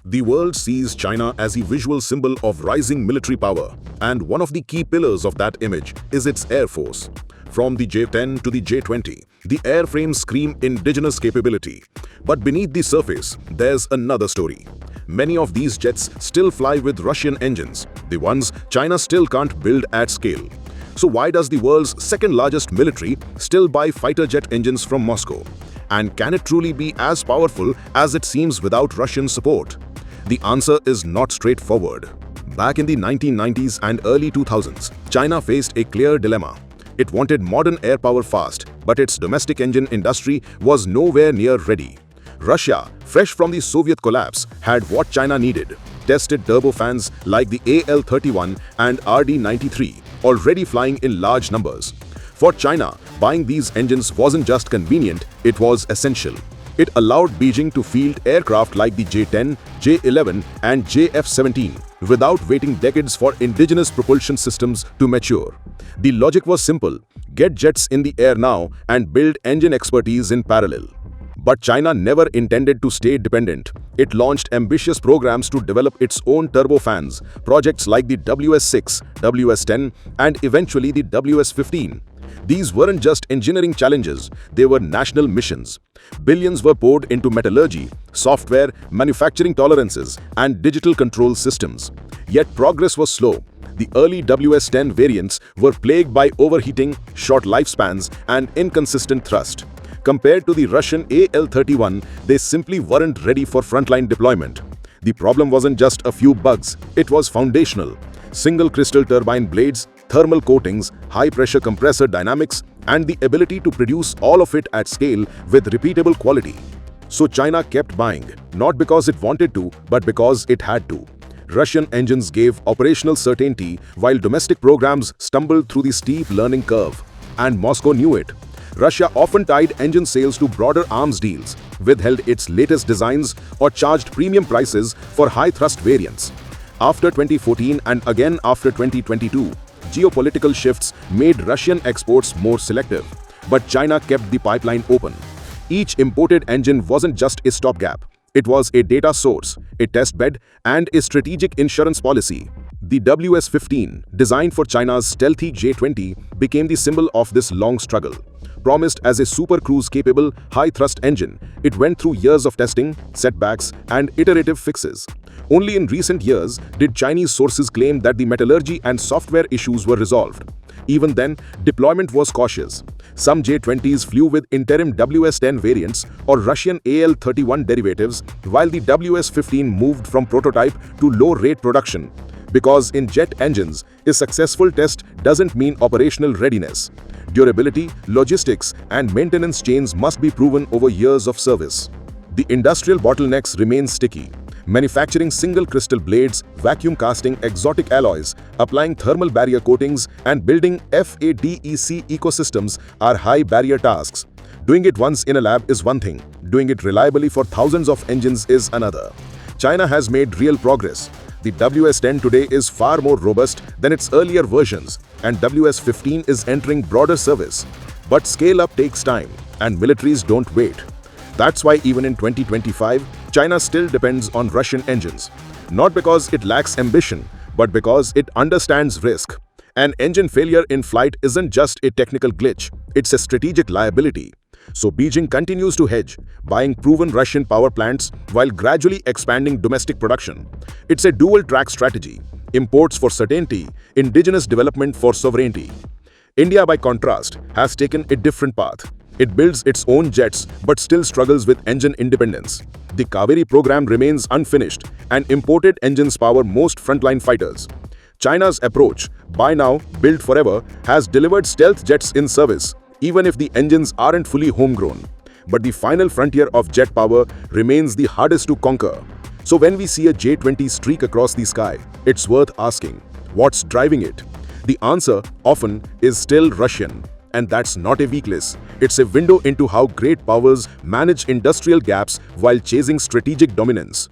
The world sees China as a visual symbol of rising military power, and one of the key pillars of that image is its air force. From the J-10 to the J-20, the airframes scream indigenous capability. But beneath the surface, there's another story. Many of these jets still fly with Russian engines, the ones China still can't build at scale. So why does the world's second-largest military still buy fighter jet engines from Moscow? And can it truly be as powerful as it seems without Russian support? The answer is not straightforward. Back in the 1990s and early 2000s, China faced a clear dilemma. It wanted modern air power fast, but its domestic engine industry was nowhere near ready. Russia, fresh from the Soviet collapse, had what China needed: tested turbofans like the AL-31 and RD-93, already flying in large numbers. For China, buying these engines wasn't just convenient, it was essential. It allowed Beijing to field aircraft like the J-10, J-11 and JF-17 without waiting decades for indigenous propulsion systems to mature. The logic was simple: get jets in the air now and build engine expertise in parallel. But China never intended to stay dependent. It launched ambitious programs to develop its own turbofans, projects like the WS-6, WS-10 and eventually the WS-15. These weren't just engineering challenges, they were national missions. Billions were poured into metallurgy, software, manufacturing tolerances, and digital control systems. Yet progress was slow. The early WS-10 variants were plagued by overheating, short lifespans, and inconsistent thrust. Compared to the Russian AL-31, they simply weren't ready for frontline deployment. The problem wasn't just a few bugs, it was foundational. Single crystal turbine blades, thermal coatings, high-pressure compressor dynamics, and the ability to produce all of it at scale with repeatable quality. So China kept buying, not because it wanted to, but because it had to. Russian engines gave operational certainty, while domestic programs stumbled through the steep learning curve. And Moscow knew it. Russia often tied engine sales to broader arms deals, withheld its latest designs, or charged premium prices for high-thrust variants. After 2014 and again after 2022, geopolitical shifts made Russian exports more selective. But China kept the pipeline open. Each imported engine wasn't just a stopgap. It was a data source, a test bed, and a strategic insurance policy. The WS-15, designed for China's stealthy J-20, became the symbol of this long struggle. Promised as a super cruise-capable, high-thrust engine, it went through years of testing, setbacks, and iterative fixes. Only in recent years did Chinese sources claim that the metallurgy and software issues were resolved. Even then, deployment was cautious. Some J-20s flew with interim WS-10 variants or Russian AL-31 derivatives, while the WS-15 moved from prototype to low-rate production. Because in jet engines, a successful test doesn't mean operational readiness. Durability, logistics, and maintenance chains must be proven over years of service. The industrial bottlenecks remain sticky. Manufacturing single crystal blades, vacuum casting exotic alloys, applying thermal barrier coatings, and building FADEC ecosystems are high-barrier tasks. Doing it once in a lab is one thing. Doing it reliably for thousands of engines is another. China has made real progress. The WS-10 today is far more robust than its earlier versions, and WS-15 is entering broader service. But scale-up takes time, and militaries don't wait. That's why even in 2025, China still depends on Russian engines. Not because it lacks ambition, but because it understands risk. An engine failure in flight isn't just a technical glitch, it's a strategic liability. So Beijing continues to hedge, buying proven Russian power plants while gradually expanding domestic production. It's a dual-track strategy: imports for certainty, indigenous development for sovereignty. India, by contrast, has taken a different path. It builds its own jets but still struggles with engine independence. The Kaveri program remains unfinished, and imported engines power most frontline fighters. China's approach, buy now, build forever, has delivered stealth jets in service, even if the engines aren't fully homegrown. But the final frontier of jet power remains the hardest to conquer. So when we see a J-20 streak across the sky, it's worth asking, what's driving it? The answer, often, is still Russian. And that's not a weakness. It's a window into how great powers manage industrial gaps while chasing strategic dominance.